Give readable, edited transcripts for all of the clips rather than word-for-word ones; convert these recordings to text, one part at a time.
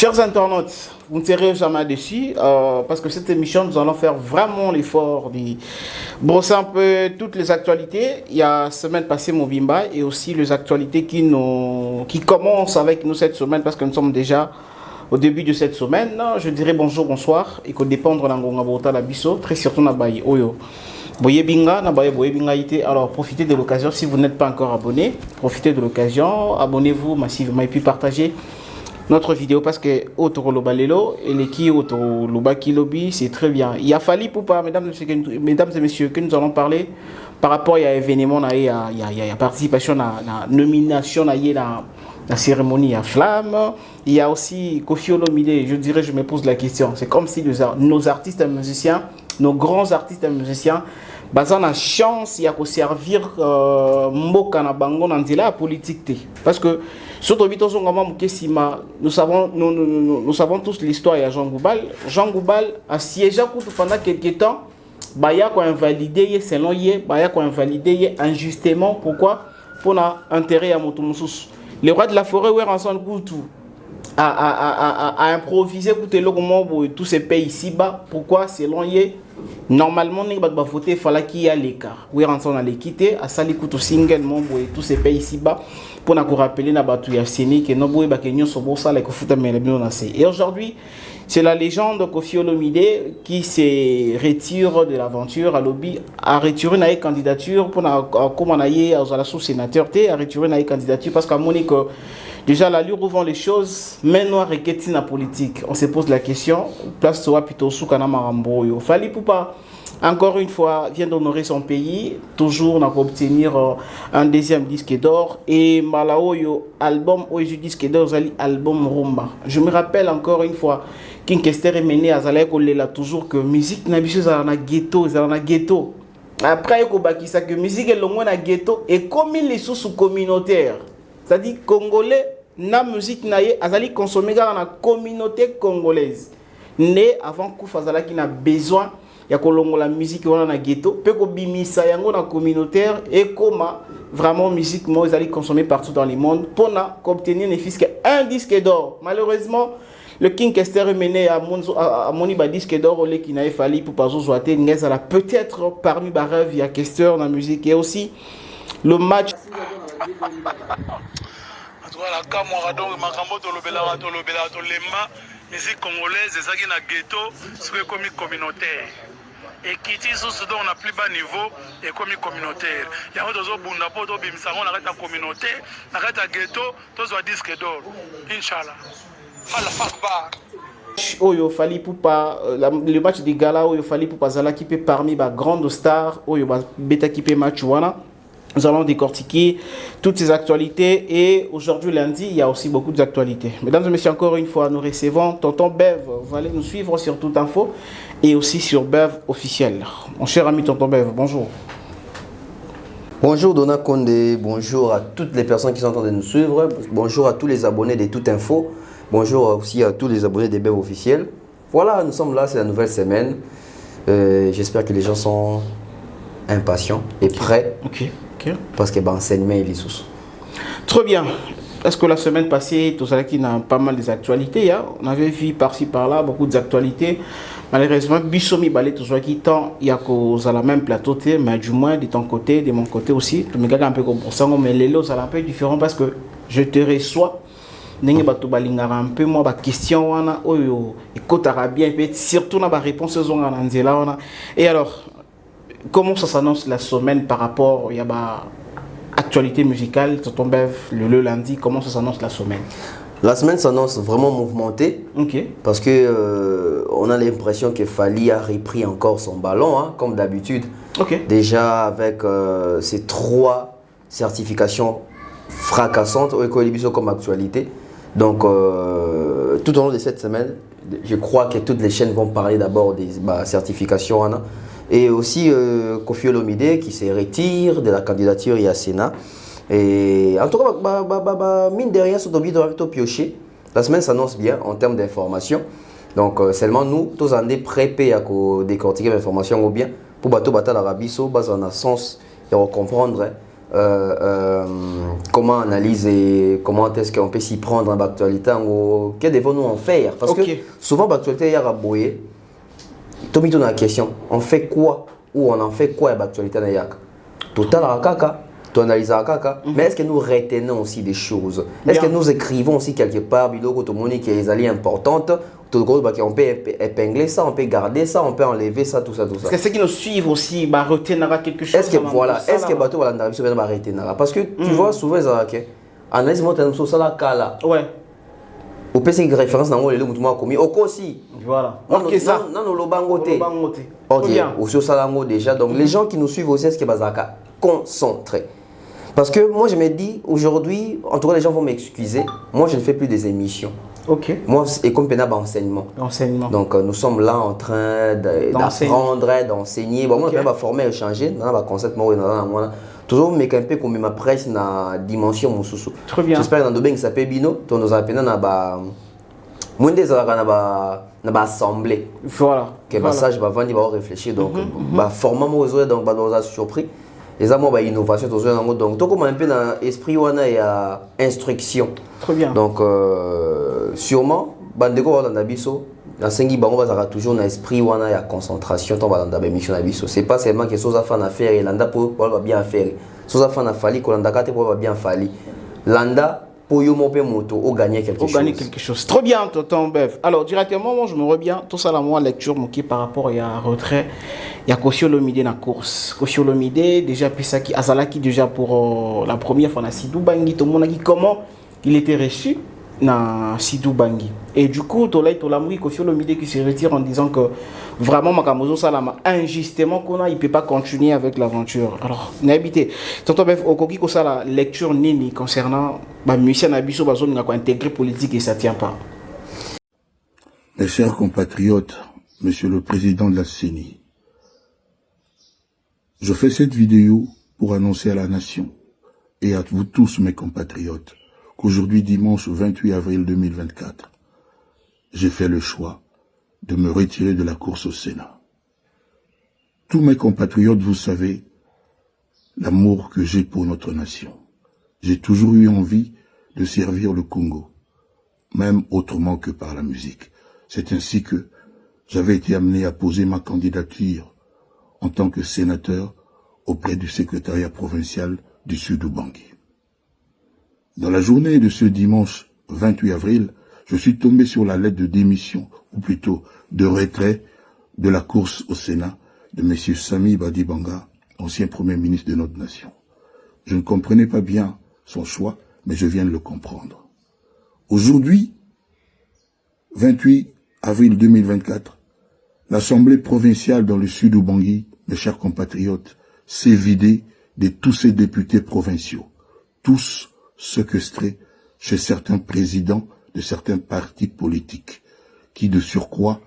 Chers internautes, vous ne serez jamais déçus parce que cette émission, nous allons faire vraiment l'effort de brosser un peu toutes les actualités. Il y a la semaine passée Mobimba et aussi les actualités qui commencent avec nous cette semaine parce que nous sommes déjà au début de cette semaine. Je dirais bonjour, bonsoir et qu'on dépendre dans Ngonga Bota la Bisso, très surtout na Baye Oyo. Alors profitez de l'occasion si vous n'êtes pas encore abonné, profitez de l'occasion, abonnez-vous massivement et puis partagez notre vidéo parce que Otoro Lobalelo et les qui Otoro Lobaki Lobby, c'est très bien. Il a fallu pour pas, mesdames et messieurs, que nous allons parler par rapport à l'événement, il y a participation, à la nomination, à la cérémonie à flamme. Il y a aussi Kofi Olomide, je dirais, je me pose la question. C'est comme si nos artistes et musiciens, nos grands artistes et musiciens, basant la chance, il y a qu'à servir Mboka na bango dans la politique. Parce que surtout nous savons tous l'histoire de Jean Goubal. Jean Goubal a siégé pendant quelques temps. Baya ko invalidé selon yé, baya ko invalidé injustement. Pourquoi? Pour l'intérêt à Motomoussous. Le roi de la forêt, où est ensemble Koutou, a improvisé tous ces pays ici-bas. Pourquoi? Selon yé, normalement, il va voter, il fallait qu'il y ait l'écart. Où est ensemble à l'équité, à Sali Koutou single, tous ces pays ici-bas. Pour nous rappeler que et aujourd'hui, c'est la légende Kofi Olomide qui se retire de l'aventure à lobby, a retiré une candidature pour comment aller à la sous-sénateur, a retiré une candidature parce qu'à Monique, déjà la lui rouvre les choses, mais nous requêtons la politique. On se pose la question, place soit plutôt sous Kanamarambo. Il fallait pour pas. Encore une fois, vient d'honorer son pays. Toujours, on a obtenir un deuxième disque d'or. Et Malaoyo, album, Oyo disque d'or, album Rumba. Je me rappelle encore une fois, King Kester est mené à Zalaï, toujours que musique n'a pas de ghetto, ghetto. Après, il y a que musique est loin de ghetto et comme il est sous communautaire. C'est-à-dire, Congolais, la musique n'a pas consommé dans la communauté congolaise. Né avant Koufazala qui n'a besoin. Il y a la musique dans le ghetto, peut bimisa yango na communautaire et comment vraiment musique moi ils allaient consommer partout dans le monde pour obtenir ne fût qu'un disque d'or. Malheureusement, le King Kester est mené à Moniba disque d'or au qui n'a fallu pour pas jouer Ngeza peut-être parmi les rêves il y a Kester dans la musique et aussi le match musique congolaise, c'est ça qui est dans ghetto, c'est comme communautaire. Et qui dit ce dont on a plus bas niveau et comme communautaire. Il y a d'autres bunda pour d'autres bimsango, on arrête la communauté, on arrête la ghetto, tous les disques d'or. Inch'Allah. Oh, il fallait pour pas le match de gala, il fallait pour pas Zala qui peut parmi les grandes stars, oh, il va bêta qui peut match voilà. Nous allons décortiquer toutes ces actualités et aujourd'hui lundi, il y a aussi beaucoup d'actualités. Mesdames et messieurs, encore une fois, nous recevons Tonton Bev. Vous allez nous suivre sur Toute Info et aussi sur Bev officiel. Mon cher ami Tonton Bev, bonjour. Bonjour Dona Condé, bonjour à toutes les personnes qui sont en train de nous suivre. Bonjour à tous les abonnés de Toute Info. Bonjour aussi à tous les abonnés des Bev officiels. Voilà, nous sommes là, c'est la nouvelle semaine. J'espère que les gens sont impatients et prêts. Ok. Parce que l'enseignement il est sous. Très bien. Est-ce que la semaine passée, tout ça qui a pas mal des actualités, hein? On avait vu par-ci par-là beaucoup d'actualités. Malheureusement, Bissomi Balé, tout ça qui tant, il y a qu'aux à la même plateau, mais du moins de ton côté, de mon côté aussi. Tu me regardes un peu comme ça, mais les lots, c'est un peu différent parce que je te reçois. N'engue bato balingara un peu moi ba question wana oyo écoute arabien peut surtout na ba réponse aux on anzela wana. Et alors comment ça s'annonce la semaine par rapport à l'actualité musicale, Tonton Bev, le lundi, comment ça s'annonce la semaine? La semaine s'annonce vraiment mouvementée. Okay. Parce que on a l'impression que Fali a repris encore son ballon, hein, comme d'habitude. Okay. Déjà avec ces 3 certifications fracassantes au Écolibiso comme actualité. Donc tout au long de cette semaine, je crois que toutes les chaînes vont parler d'abord des certifications. Hein, et aussi Kofi Olomide qui se retire de la candidature et à Sénat. Et en tout cas, mine de rien, pioché. La semaine s'annonce bien en termes d'information. Donc seulement nous, tous en est prêts à décortiquer l'information ou bien pour bateau bata l'Arabie, so bas en a sens et comprendre comment analyser, comment est-ce qu'on peut s'y prendre en actualité, que devons-nous en faire? Parce que souvent, l'actualité, il y a raboué. Tommy, tu as une question. On fait quoi? Ou on en fait quoi l'actualité? Total à caca. Tu analyses à caca. Mais est-ce que nous retenons aussi des choses? Est-ce que nous écrivons aussi quelque part, biloko tout le monde qui est alliés importantes? On peut épingler ça, on peut garder ça, on peut enlever ça, tout ça, tout ça. Est-ce que ceux qui nous suivent aussi retiendra quelque chose? Est-ce que voilà, est-ce que bateau va retiendra? Parce que tu vois souvent ça, analyse moi tu ça la cala. Ouais. Au PC qui référence dans le monde moi commis. Au aussi. Voilà. Ok ça. Non non le bangoté. Ok. Au sur ça déjà. Donc les gens qui nous suivent aussi est-ce que bazaka concentrés. Parce que moi je me dis aujourd'hui, en tout cas les gens vont m'excuser. Moi je ne fais plus des émissions. Ok. Moi, et comme pénal enseignement. Donc, nous sommes là en train d'apprendre, d'enseigner. Bon, moi, je vais former, échanger. Dans le concept, toujours, mais quand même, comme ma presse, na dimension, mon sous. Très bien. J'espère que dans le domaine qui s'appelle Bino, nous appelons moins des assemblée. Voilà. Que ça, je vais vendre, réfléchir. Donc, format, moi, donc, bah, surpris. Les amours, innovation, donc, tout comme un peu dans l'esprit, on a instruction. Très bien. Donc, sûrement, bandeko dans l'abisso, dans Sengi Bango, va toujours dans l'esprit, on a la concentration, on va dans la mission d'abisso. C'est pas seulement que chose à faire à faire et l'anda pour bien faire. Chose à faire à faire, qu'on a pour bien faire. L'anda pour yo monter moto, ou gagner quelque chose. Gagner quelque chose. Très bien, tonton Bev. Alors, directement, moi, je me reviens, tout ça, la moi, lecture, qui par rapport à retrait. Il y a Koscielny Olomide dans la course. Koscielny Olomide, déjà, Pesaki, Azalaki, déjà pour la première fois, dans Sidou Bangui, tout le monde a dit comment il était reçu dans Sidou Bangui. Et du coup, Koscielny Olomide qui se retire en disant que vraiment, Makamozo Salama, injustement, il ne peut pas continuer avec l'aventure. Alors, n'habitez. Tonton Bev, Okoki, ça, la lecture nini concernant Monsieur Nabiso, Bazon, intégré politique et ça ne tient pas. Mes chers compatriotes, Monsieur le Président de la CENI, je fais cette vidéo pour annoncer à la nation et à vous tous mes compatriotes qu'aujourd'hui dimanche 28 avril 2024, j'ai fait le choix de me retirer de la course au Sénat. Tous mes compatriotes, vous savez l'amour que j'ai pour notre nation. J'ai toujours eu envie de servir le Congo, même autrement que par la musique. C'est ainsi que j'avais été amené à poser ma candidature en tant que sénateur auprès du secrétariat provincial du Sud-Ubangi. Dans la journée de ce dimanche 28 avril, je suis tombé sur la lettre de démission, ou plutôt de retrait de la course au Sénat de M. Sami Badibanga, ancien Premier ministre de notre nation. Je ne comprenais pas bien son choix, mais je viens de le comprendre. Aujourd'hui, 28 avril 2024, l'Assemblée provinciale dans le Sud-Ubangi, mes chers compatriotes, s'est vidée de tous ses députés provinciaux, tous séquestrés chez certains présidents de certains partis politiques, qui de surcroît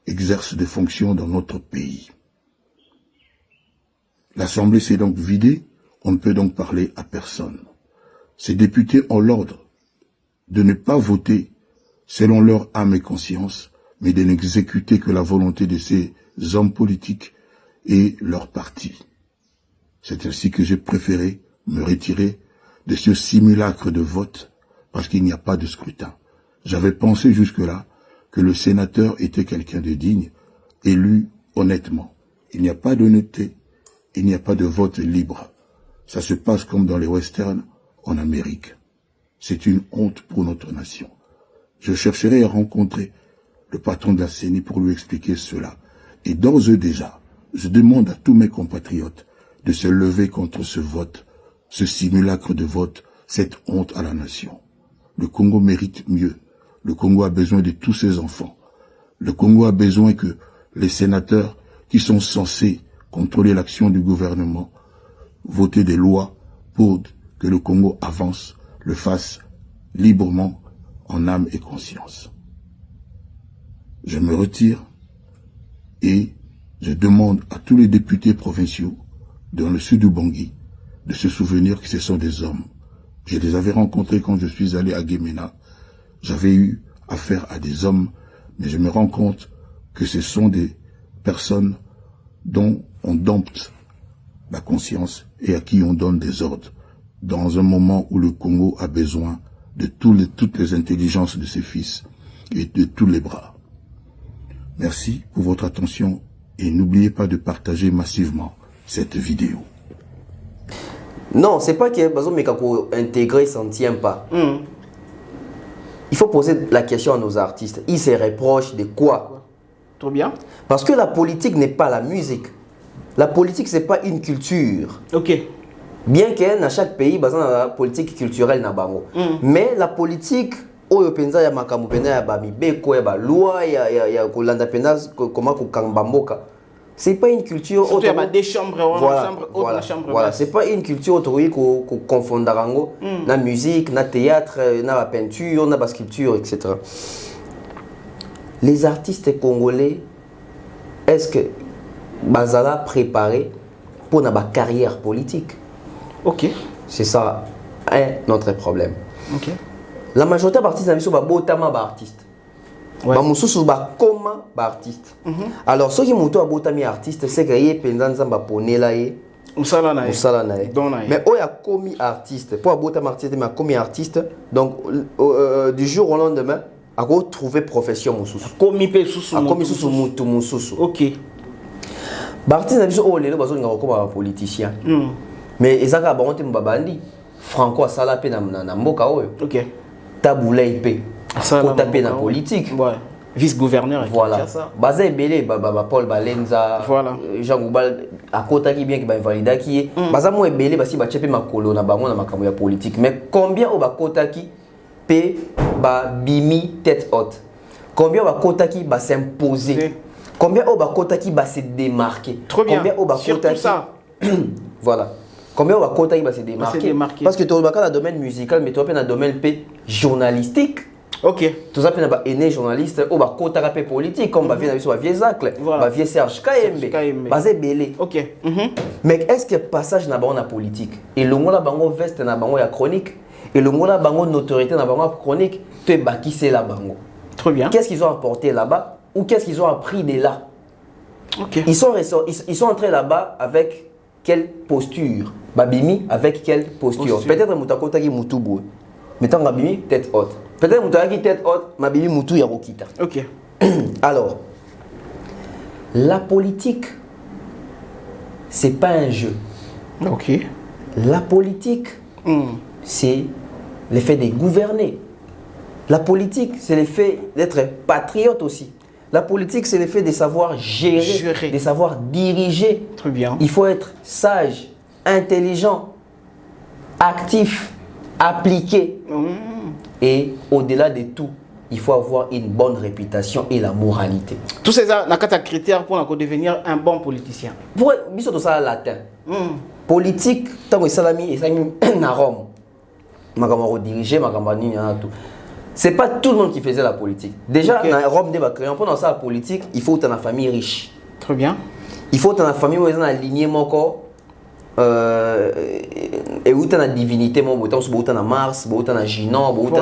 exercent des fonctions dans notre pays. L'Assemblée s'est donc vidée, on ne peut donc parler à personne. Ces députés ont l'ordre de ne pas voter selon leur âme et conscience, mais de n'exécuter que la volonté de ces hommes politiques et leur parti. C'est ainsi que j'ai préféré me retirer de ce simulacre de vote parce qu'il n'y a pas de scrutin. J'avais pensé jusque-là que le sénateur était quelqu'un de digne, élu honnêtement. Il n'y a pas d'honnêteté, il n'y a pas de vote libre. Ça se passe comme dans les westerns en Amérique. C'est une honte pour notre nation. Je chercherai à rencontrer le patron de la CENI pour lui expliquer cela. Et d'ores et déjà, je demande à tous mes compatriotes de se lever contre ce vote, ce simulacre de vote, cette honte à la nation. Le Congo mérite mieux. Le Congo a besoin de tous ses enfants. Le Congo a besoin que les sénateurs qui sont censés contrôler l'action du gouvernement, voter des lois pour que le Congo avance, le fasse librement, en âme et conscience. Je me retire et je demande à tous les députés provinciaux dans le Sud-Ubangi de se souvenir que ce sont des hommes. Je les avais rencontrés quand je suis allé à Guémena. J'avais eu affaire à des hommes, mais je me rends compte que ce sont des personnes dont on dompte la conscience et à qui on donne des ordres dans un moment où le Congo a besoin de toutes les intelligences de ses fils et de tous les bras. Merci pour votre attention et n'oubliez pas de partager massivement cette vidéo. Non, c'est pas que Bazo Mekako intégré s'en tient pas. Il faut poser la question à nos artistes. Ils se reprochent de quoi? Trop bien. Parce que la politique n'est pas la musique. La politique, c'est pas une culture. Ok. Bien que dans chaque pays, la politique culturelle na bango. Mais la politique, oyo penza ya makamu penza ya bami beko ya ba loi ya kolanda penza comment ko kambamboka. C'est pas une culture surtout il y a des chambres, voilà, c'est pas une culture autorisée qu'on confond d'arango, na musique, na théâtre, na la peinture, na la sculpture, etc. Les artistes congolais, est-ce que bazala préparé pour na ba carrière politique? Ok. C'est ça notre problème. Ok. La majorité des artistes sont botama ba artistes. Ouais. Bamususu ba koma ba artiste. Alors ceux qui muto abotami artiste c'est que yé pendant nzamba ponela yé musala na yé. Mais oya komi artiste pour abotami artiste mais komi artiste donc du jour au lendemain a retrouver profession mususu. Komi pe susu. Komi susu mutu mususu. OK. Ba artiste na biso o lelo bazo ngako ba politicien. Mais ezaka ba honte mbabandi Franco asala pe na mboka oyo. OK. Taboula IP. Pour taper dans la politique. Ouais. Vice-gouverneur. Voilà. Basé Ebele, Paul Balenza, voilà. Jean Goubal, à côté qui bien qui va invalider qui est. Basé moi Ebele, basi ba chepe ma colo na bango na makambo ya politique. Mais combien au ba kota qui pe ba bimi tête haute. Combien au ba kota qui va s'imposer. Combien au ba kota qui va se démarquer. Trop bien. Combien au ba kota qui voilà. Combien on va kota qui va se démarquer. Parce que tu as dans le domaine musical, mais tu as dans le domaine journalistique. Ok. Tout ça, tu as un journaliste, ou un côté politique, comme vieux Zacle, vieux Serge KMB, basé Belé. Ok. Mais est-ce que le passage n'a pas politique? Et le mot là, bango veste n'a pas chronique. Et le mot là, bango notoriété n'a pas chronique. Tu es bâtissé là, bango. Très bien. Qu'est-ce qu'ils ont apporté là-bas? Ou qu'est-ce qu'ils ont appris de là? Ok. Ils sont entrés là-bas avec quelle posture? Babimi avec quelle posture? Peut-être Moutakota qui Moutoubo. Mettons Babimi tête haute. Peut-être Moutaki tête haute, Babimi Moutou Yarokita. Ok. Alors, la politique, c'est pas un jeu. Ok. La politique, c'est l'effet de gouverner. La politique, c'est l'effet d'être patriote aussi. La politique, c'est l'effet de savoir gérer, de savoir diriger. Très bien. Il faut être sage, intelligent, actif, appliqué. Et au-delà de tout, il faut avoir une bonne réputation et la moralité. Tous ces critères pour devenir un bon politicien. Pour biso to ça latin. Politique, tant que salami et salami na Rome. Makamaro diriger, makamani na tout. C'est pas tout le monde qui faisait la politique. Déjà, dans Rome, pendant ça, la politique, il faut être dans la famille riche. Très bien. Il faut être dans la famille où ils ont aligné mon corps. Et où tu as la divinité, où tu as Mars, où tu as Ginon, où tu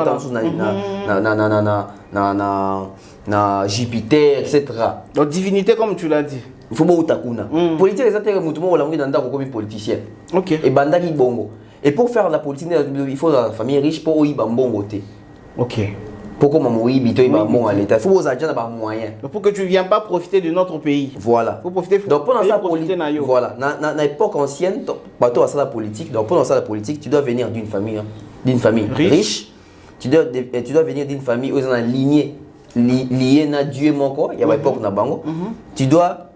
as Jupiter, etc. Donc, divinité, comme tu l'as dit. Il faut que tu aies politique, c'est un politicien. Ok. Et bandaki bongo. Et pour faire la politique, il faut la famille riche pour y avoir un bon côté. Ok. Pourquoi bon à l'État? Il faut aux agents avoir moyens. Pour que tu ne viennes pas profiter de notre pays. Voilà. Faut profiter. Donc pendant ça, voilà. Dans l'époque ancienne, bateau ça la politique. Donc pendant ça la politique, tu dois venir d'une famille riche. Tu dois venir d'une famille où ils ont une lignée liée à Dieu mon corps. Il y a une époque na bango. Tu dois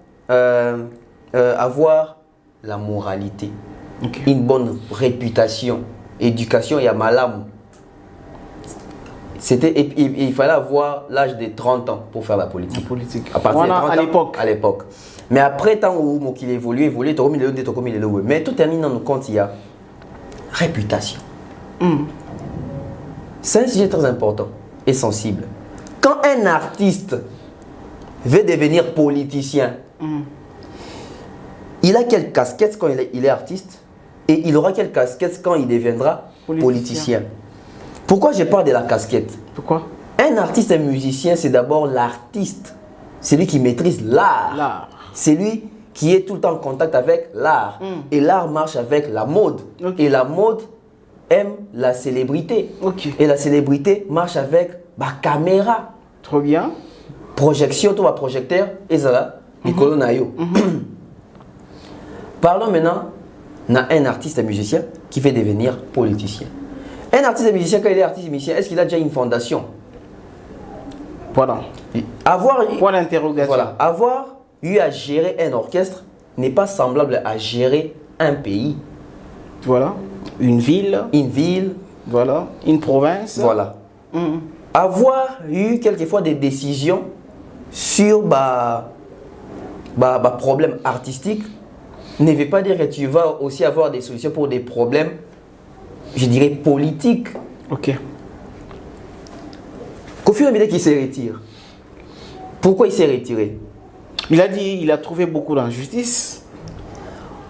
avoir la moralité, une bonne réputation, éducation. Il y a malam. Il fallait avoir l'âge de 30 ans pour faire la politique. À partir de 30 ans, à l'époque. Mais après, tant qu'il évolue, mais tout termine dans nos comptes, il y a réputation. C'est un sujet très important et sensible. Quand un artiste veut devenir politicien, il a quelle casquette quand il est artiste et il aura quelle casquette quand il deviendra politicien. Pourquoi je parle de la casquette? Pourquoi? Un artiste, un musicien, c'est d'abord l'artiste. C'est lui qui maîtrise l'art. C'est lui qui est tout le temps en contact avec l'art. Et l'art marche avec la mode. Okay. Et la mode aime la célébrité. Okay. Et la célébrité marche avec la caméra. Trop bien. Projection, tout va projecteur, et ça là, Parlons maintenant d'un artiste et musicien qui fait devenir politicien. Un artiste et musicien, quand il est artiste et musicien, est-ce qu'il a déjà une fondation? Voilà. Point d'interrogation. Voilà. Avoir eu à gérer un orchestre n'est pas semblable à gérer un pays. Voilà. Une ville. Une ville. Voilà. Une province. Voilà. Avoir eu quelquefois des décisions sur problèmes artistiques ne veut pas dire que tu vas aussi avoir des solutions pour des problèmes, je dirais, politiques. Ok. Koffi Olomide qui se retire. Pourquoi il s'est retiré? Il a dit il a trouvé beaucoup d'injustice.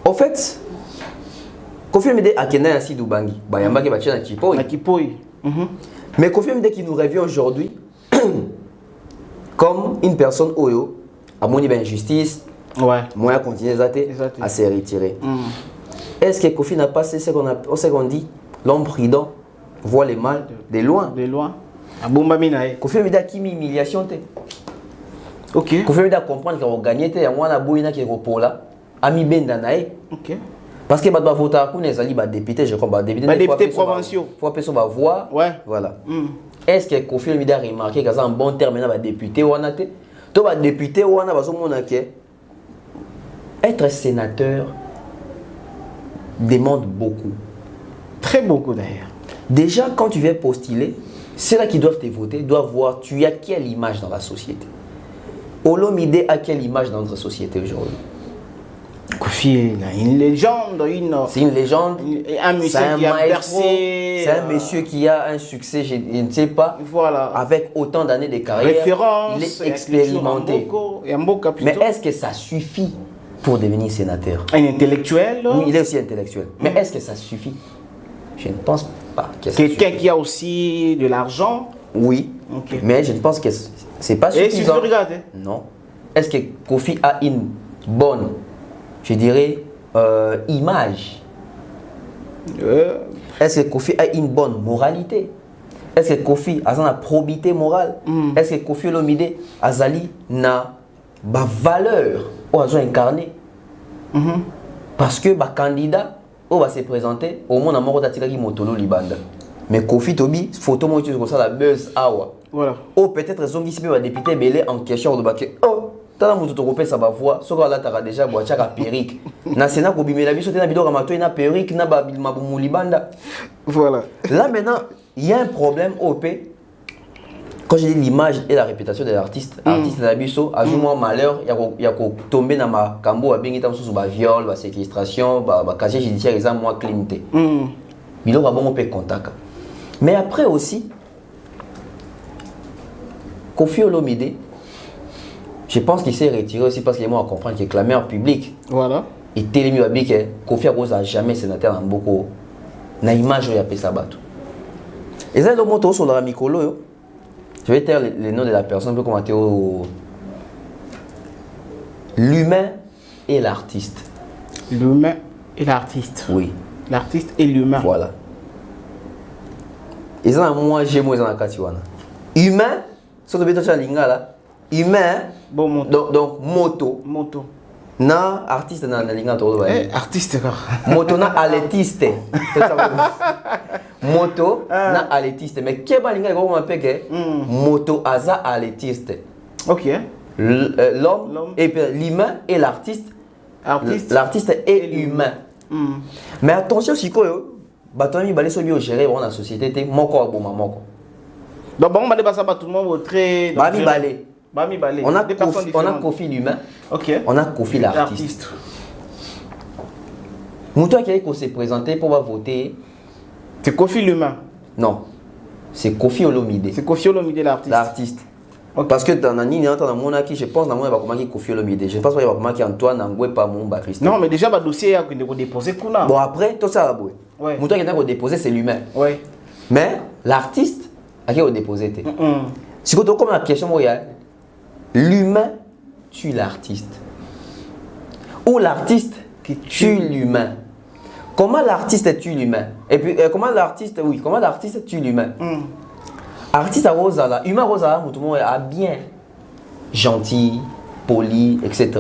En fait, Koffi Olomide a kené ainsi d'Ubangi. Bayamba qui va tuer na Kipoi. Mais Koffi Olomide qui nous revient aujourd'hui comme une personne oyo a moni d'injustice. Ouais. Moi, continuer à se retirer. Est-ce que Koffi n'a pas cessé qu'on dit l'homme prudent voit le mal de loin? De loin. Abomba minae. Koffi Olomide a qui humiliation te. Ok. Koffi Olomide a comprendre qu'il a gagné te. Il y a un boyina qui est repola. Ami benda nae. Ok. Parce que bah doit voter à coup les ali bah député je crois député provinciaux. Faut appeler ça voix. Ouais. Voilà. Est-ce que Koffi Olomide a remarqué que ça un bon terme na ba député wana te? To ba député wana ba so mona ke être sénateur demande beaucoup. Très beaucoup d'ailleurs. Déjà, quand tu viens postuler, ceux-là qui doivent te voter doivent voir tu as quelle image dans la société. Olomide a quelle image dans notre société aujourd'hui? Koffi est une légende. C'est une légende. Un monsieur qui a percé. C'est un monsieur qui a un succès, je ne sais pas. Voilà. Avec autant d'années de carrière. Référence. Il est expérimenté. Mais est-ce que ça suffit pour devenir sénateur? Un intellectuel. Oui, il est aussi intellectuel. Mais est-ce que ça suffit? Je ne pense pas. Quelqu'un qui a aussi de l'argent. Oui. Okay. Mais je ne pense que c'est pas suffisant. Et si tu regardes. Non. Est-ce que Koffi a une bonne, je dirais, image? Est-ce que Koffi a une bonne moralité? Est-ce que Koffi a une probité morale? Est-ce que Koffi Olomide azali na ba valeur ou a incarné? Parce que ba candidat on va se présenter au monde amour d'attira qui motolo libanda. Mais Koffi Tobi photo moi tu comme ça la buzz awa. Voilà. Ou peut-être zongi si peut député belé en question de baké. Oh tala mutu to kopesa ba voix soko la tara déjà boacha ka perruque. Na sena ko bimela biso tena bidora mato na perruque na ba bilma bu libanda. Voilà. Là maintenant, il y a un problème OP. Quand je dis l'image et la réputation de l'artiste, l'artiste de la biso a joué malheur, il y a tombé dans ma cambo, a bien été sous ba viol, ba séquestration, ba casier judiciaire, ils ont moins climité. Bilo va bon on peut contact. Mais après aussi, Koffi Olomide, je pense qu'il s'est retiré aussi parce qu'il est moins à comprendre qu'il est clameur public. Voilà. Et Télémi va dire que Koffi a jamais sénateur en beaucoup. Na image où il y a Pessabato. Et ça, le mot sur la micro. Je vais taire les noms de la personne pour commenter l'humain et l'artiste. L'humain et l'artiste. Oui. L'artiste et l'humain. Voilà. Et ça, moi, j'ai moi dans la Katiwana. Humain, surtout que tu as là. Humain. Bon moto. Donc moto. Moto. Na artiste na linga to artiste quoi. Moto na aletiste. Moto na aletiste mais keba linga ko ma peke moto aza aletiste. OK. L'homme et puis l'humain et l'artiste. L'artiste est humain. Mais attention sikoyo batoni balé so bio gérer dans la société te moko aboma moko. Donc bon on va dépasser pas tout le monde très Bami balé. On a Koffi l'humain. Ok. On a Koffi l'artiste. Mouton qui s'est présenté pour voter. C'est Koffi l'humain. Non. C'est Koffi Olomide. C'est Koffi Olomide l'artiste. L'artiste. Okay. Parce que dans Nani, dans mon acquis, je pense dans mon acquis Koffi Olomide. Je pense pas qu'il va comment Antoine Angoué pas mon Christ. Non, mais déjà le dossier a déposé Kuna. Bon après tout ça aboué. Ouais. Mouton qui a déposé c'est l'humain. Ouais. Mais l'artiste a qui a déposé. Si vous comme la question moi l'humain tue l'artiste. ou l'artiste qui tue l'humain. Comment l'artiste tue l'humain? Et puis comment l'artiste tue l'humain? Artiste à Rosala, humain Rosala, tout le monde est bien, gentil, poli, etc.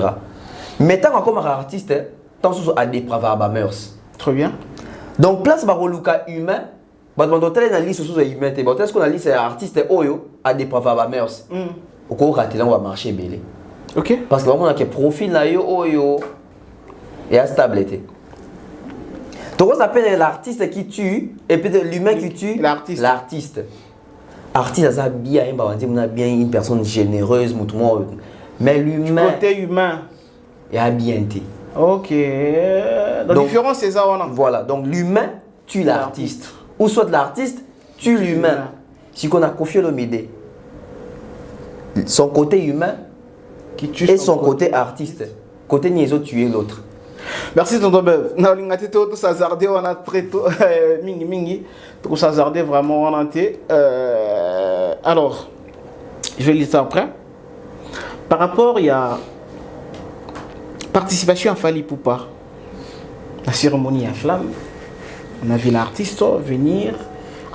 Mais tant que comme artiste, tant que à dépraver à mœurs. Très bien. Donc place par Luka humain, bah dans l'hôtel on liste sur humain, bah est-ce qu'on a liste artiste oyo à dépraver à mœurs. Au cours raté là on va marcher belé. OK. Parce que vraiment on a que profil là yo oyo et à stabilité. Donc on s'appelle l'artiste qui tue et puis l'humain qui tue l'artiste. L'artiste ça bien, on a bien une personne généreuse, mais l'humain. Côté humain. Il a bien été. OK. La différence c'est ça. Voilà, donc l'humain tue l'artiste. Ou soit l'artiste tue l'humain. Si on a Koffi Olomide, son côté humain qui tue et son côté artiste. Côté niaiso tuer l'autre. Merci tonton Bev. Na lingate to s'azarder on a très tôt mingi pour s'azarder vraiment en entier. Alors je vais lire ça après. Par rapport il y a participation à Fally Ipupa. La cérémonie à flamme. On a vu l'artiste venir,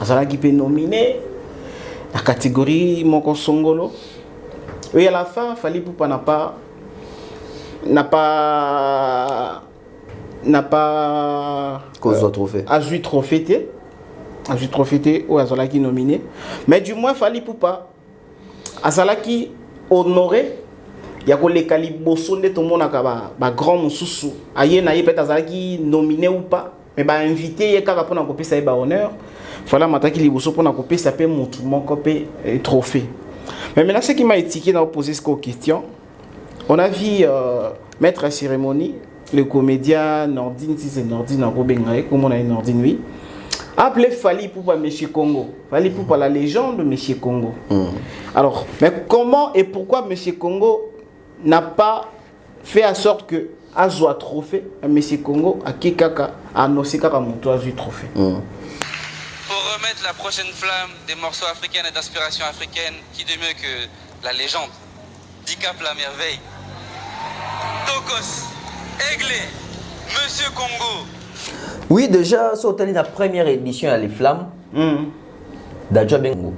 Azala qui peut nominer la catégorie Moko Songolo. Et à la fin, Fally Ipupa n'a pas Azui trophée ou Azala qui nominé. Mais du moins Fally Ipupa Azala qui honoré. Il y a les calibos de tout le monde a grand mususu. Aïe na peut-être Azala qui nominé ou pas. Mais bah invité, il y a qu'à pour copier ça honneur. Voilà, maintenant qu'il est beau pour copier ça peut mon copier trophée. Mais maintenant ce qui m'a étiqué dans poser cette question, on a vu maître à cérémonie, le comédien Nordine, si c'est Nordine en Robengaï, comme on a une Nordine oui, appelé Fally Ipupa Monsieur Congo. Fally Ipupa la légende de Monsieur Congo. Alors, mais comment et pourquoi Monsieur Congo n'a pas fait en sorte que Azwa trophée à Messi Congo à Kikaka à Nosikaka Monto Azui trophée. Pour remettre la prochaine flamme des morceaux africains et d'inspiration africaine, qui de mieux que la légende Dicap la merveille, Tokos, Aiglé, Monsieur Congo. Oui, déjà, sauté la première édition à Les Flammes d'Adja Bengo.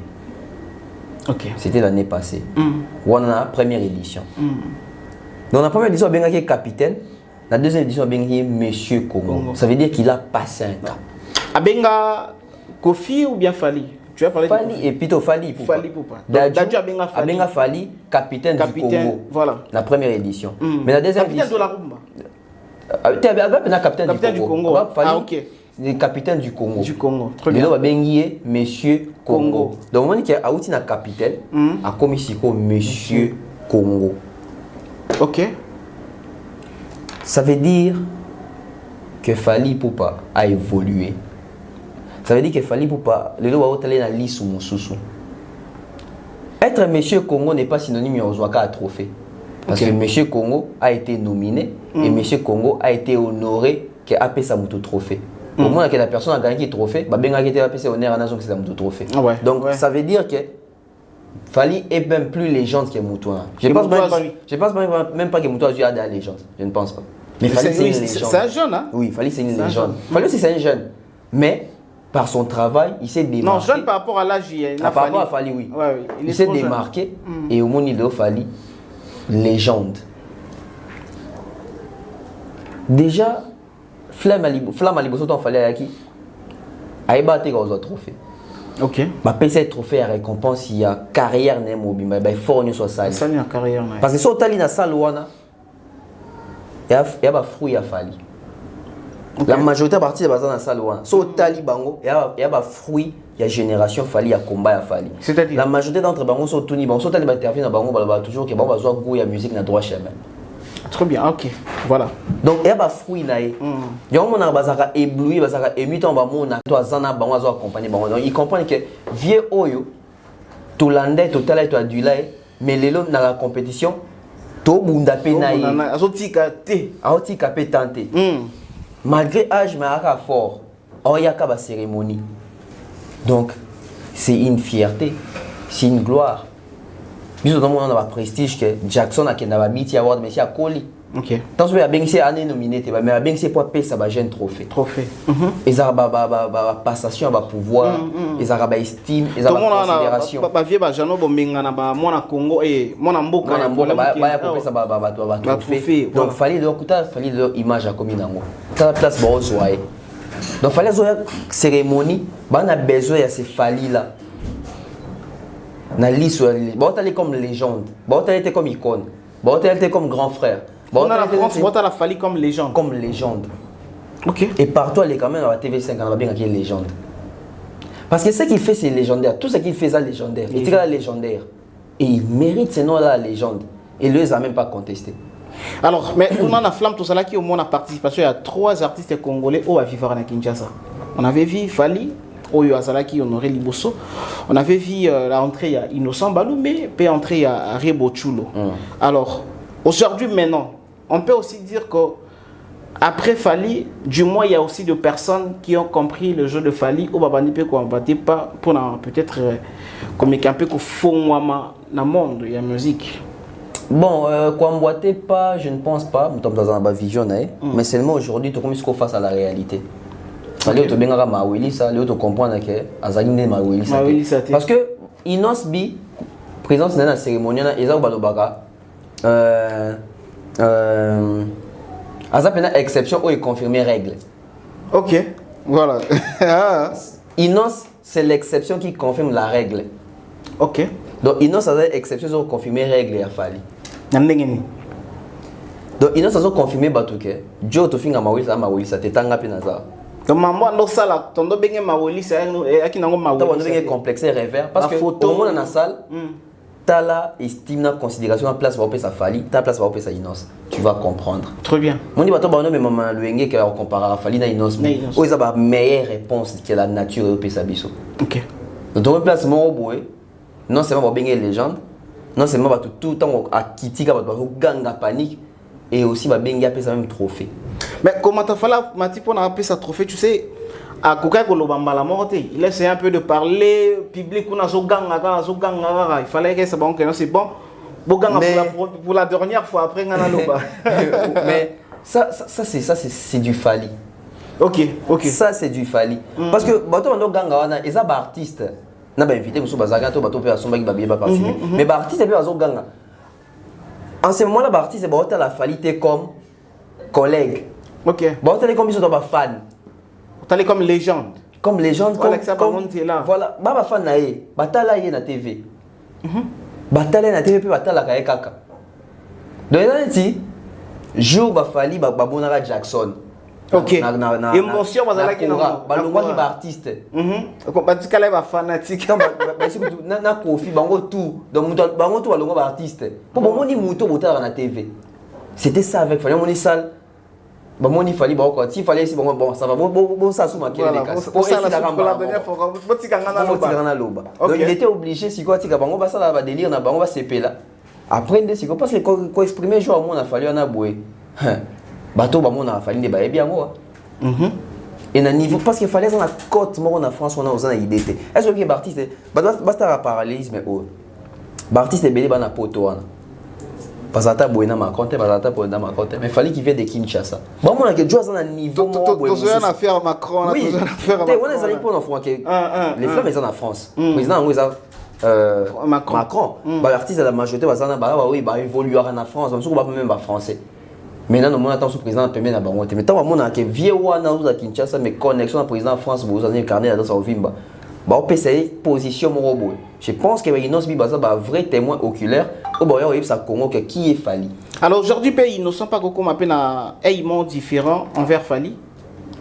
Ok. C'était l'année passée. On a première édition. Dans la première édition, Benga qui est capitaine. La deuxième édition, Benga qui est Monsieur Congo. Ça veut dire qu'il a passé un cap. Abenga Kofi ou bien Fally? Tu as parlé Fally de Kofi. et plutôt Fally Ipupa. Fally Ipupa. Dadju Abenga Fally, capitaine du Congo. Voilà. La première édition. Mais la deuxième capitaine édition. de la rumba. Capitaine du Congo. Ah ok. Le capitaine du Congo. Du Congo. Très bien. Il va bengier Monsieur Congo. Donc on dit qu'il y a outil na capitaine, a commis siko Monsieur Congo. Ok. Ça veut dire que Fally Ipupa a évolué. Ça veut dire que Fally Ipupa, le lo va aller na liste mususu. Être Monsieur Congo n'est pas synonyme de Ozwaka à trophée. Parce que Monsieur Congo a été nominé et Monsieur Congo a été honoré qu'il a appelé sa moto trophée. Au moment que la personne a gagné le trophée, bah ben a été appelé sa honneur à nation que c'est un trophée. Donc ça veut dire que Fally est même plus légende que Moutoua. Je pense même pas que Moutoua a joué à la légende. Je ne pense pas. Mais Fally c'est une légende. C'est un jeune, hein? Oui, Fally c'est une légende. Fally aussi c'est un jeune. Mais par son travail, il s'est démarqué. Non, jeune par rapport à l'âge, par rapport à Fally, oui. Il s'est démarqué et au monde il a Fally légende. Déjà, Flamme à Liboso, il fallait à qui? A ébatté quand on a trophée. Ok. Ma PC trophée à récompense, il y a carrière n'est mobile, mais il faut qu'on soit sali. Ça y a carrière. Parce que si on a une salle, il y a des fruits à Fally. La majorité de partie de la salle, si on a il y a des fruits, il y a génération Fally, il y a combat à Fally. C'est-à-dire la majorité d'entre eux sont tous les bons. Si on a des interviews dans le bango, toujours que bon, on goût, il y a musique dans droit chemin. Très bien, ok. Voilà. Donc, il y a des fruits. Il y a des gens qui ébloui, qui sont émus, ils comprennent que vieux Oyo, tout l'andais, tout l'andais, tout l'adulay, mais les gens dans la compétition, tout le monde a pénaï. Tenté. Malgré l'âge, mais il y a fort. Il y a une cérémonie. Donc, c'est une fierté, c'est une gloire. Nous avons un prestige que Jackson a un Biti Award, mais c'est à Koli. Ok. Tant que Bengsi année nominé, mais Bengsi pour payer ça va jeune trophée. Trophée. Ils ont passation, pouvoir, ils ont estime, ils ont considération. Ba vie ba jano bomenga na ba mwana Congo et mwana mboka. Mwana mboka ba pour ça ba trophée. Donc fallait leur coûter, fallait leur image à comme nango. Ça place ba ozoaé. Donc fallait zoya cérémonie, ba on a besoin de ces fali là. Na liste, ba on comme légende, ba on était comme icône, ba on était comme grand frère. Bon, on a la France, on a la Fali comme légende. Comme légende. Ok. Et partout, elle est quand même à la TV5, on va bien qu'il y ait légende. Parce que ce qu'il fait, c'est légendaire. Tout ce qu'il fait, c'est légendaire. Il est légendaire. Et il mérite ce nom-là, la légende. Et lui, il n'a même pas contesté. Alors, mais on a la flamme, tout ça là qui au moins la participation. Il y a 3 artistes congolais au vivre à Kinshasa. On avait vu Fali, Oyo Azalaki, Honoré Liboso. On avait vu la entrée à Innocent Baloumé, puis entrée à Rebo Chulo. Alors, aujourd'hui, maintenant, on peut aussi dire qu'après Fali, du moins, il y a aussi des personnes qui ont compris le jeu de Fali. Ou Babani peut combattre pas pour peut-être comme un peu qu'on faut moi dans le monde, il y a musique. Bon, combattre pas, je ne pense pas. Nous sommes dans ma vision, mais seulement aujourd'hui, tu commences qu'on fasse à la réalité. Fallait que tu bien Mawili ça, tu comprends que Azagine Mawili ça. Parce que Inos Bi, présence dans la cérémonie, ils ont balobaka. Azap une exception où il confirme règle. Ok, voilà. Inos, c'est l'exception qui confirme la règle. Ok. Donc Inos a une exception sur confirmer règle et a fallu. Donc Inos a confirmé Batouke. Dieu te fait un Mawili ça te tanga penaza. Donc maman no sala tondo benge Mawili ça qui n'a pas Mawili. Tu complexe revers parce que tout le monde dans la salle. Tala estime la considération, la place va opérer sa Fali, ta place va opérer sa Inos. Tu vas comprendre. Très bien. Mon dit bateau mais maman le Enge qui a comparé à Fali na Inos. Oh ils ont la meilleure réponse que la nature opérer sa biso. OK. Donc place mon boy. Non seulement va bien légende, non seulement va tout le temps à Kitika va ganga panique et aussi va bien appeler ça même trophée. Mais comment tu fait là Mati pour appeler ça trophée, tu sais à Koka Kolobamba la morte, il essaie un peu de parler public on a ganga, il fallait que ça bon que c'est bon. Pour la dernière fois après on a loba. Mais ça c'est du Fali. OK. Ça c'est du Fali. Parce que bato on ganga wana ils ont artiste. Na ba invité musu bazaka to bato pe asomba ki ba bieba participer. Mais ba artiste pe azo ganga. En ce moment là ba artiste ba hôtel la Fali te comme collègue. OK. Ba hôtel comme ils sont ba fan. T'allais comme légende. Comme légende comme là. Voilà, ba fan na ye, batala ye na TV. Batala na TV pe batala ka kaka. Donc là dit jour ba Fali ba bonara Jackson. OK. Émotion bazala ki na balongwa ki ba artiste. Ko batikala ba fanatique. Na Kofi bango tout. Donc bango tout balongwa ba artiste. Pour bon ni muto botara na TV. C'était ça avec Fali mon salle. Bah moi il fallait quoi s'il fallait bon ça va bon ça sous ma quelle décasse pour ça la dernière fois donc il était obligé si quoi tika bango ba ça va délire na bango ba CP là après ndé si quoi parce que quoi exprimer jour moi on a fallu on a boué bateau ba moi on a fallu de ba bien moi et na niveau parce qu'il fallait dans la côte moi en France on a osé na idée est-ce que Bartiste basta la parallélisme oh Bartiste est belé ba na poto parce que tu as ma compte, mais il fallait qu'il vienne de Kinshasa. Bon, on a que jouer à un niveau. Tu as affaire à Macron. Oui, on est allé pour l'enfant. Les femmes sont en France. Le président Macron. L'artiste de la majorité va évoluer en France. On va même pas français. Maintenant, on attend ce président de la Bangote. Mais tant qu'on a que vieux Wana à Kinshasa, mais connexion au président de France, vous avez incarné dans sa Vimba. On peut essayer position mon robot. Je pense que Inos Bibaza un vrai témoin oculaire au Boyan et sa Congo qui est Fali. Alors aujourd'hui pays ne sont pas beaucoup m'appelle un aimant différent envers Fali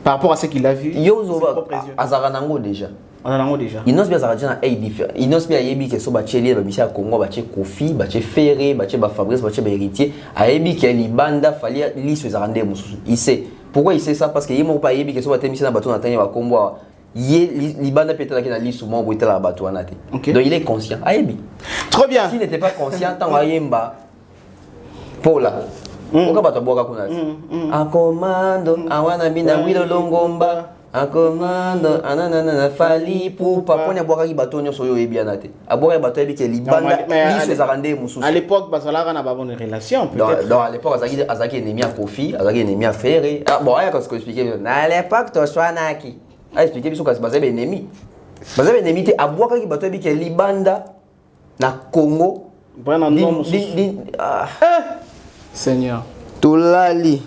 par rapport à ce qu'il a vu. Yozo Azaranango déjà. Inos Bibaza un aimant différent. Inos Bibaza yebi que so ba cheli ba misia Congo ba che Kofi ba che Ferré ba che ba Fabrice ba che ba héritier a yebi que libanda Fali liso zarande mususu. Il sait pourquoi il sait ça parce que yemo pas yebi que so ba temisi na bato na tanya ba Congo. Libanda peut-être qu'il a lu souvent où était la bateau. Donc il est conscient. Très bien. S'il n'était pas conscient, tant Ayemba, Paula. Pourquoi bateau bois qu'on a? En commando, Awana Mina Wilo Longomba, En commande, ananana, fali pour papa n'y a boire qui bateau n'y a soyo et bien athée. À boire un bateau qui est libanda, ni se zarandé moussous. À l'époque, Basalara n'a pas bonne relation, peut-être. Non, à l'époque, Azaki ennemi à Kofi, Azaki ennemi à Ferré. Ah bon, il y a ce que expliquer. À l'époque, tu as naki. Ah expliquer bisou que Bazé ennemi. Bazé ennemi te à boire qui bateau qui est libanda na Congo. Seigneur. Tolali.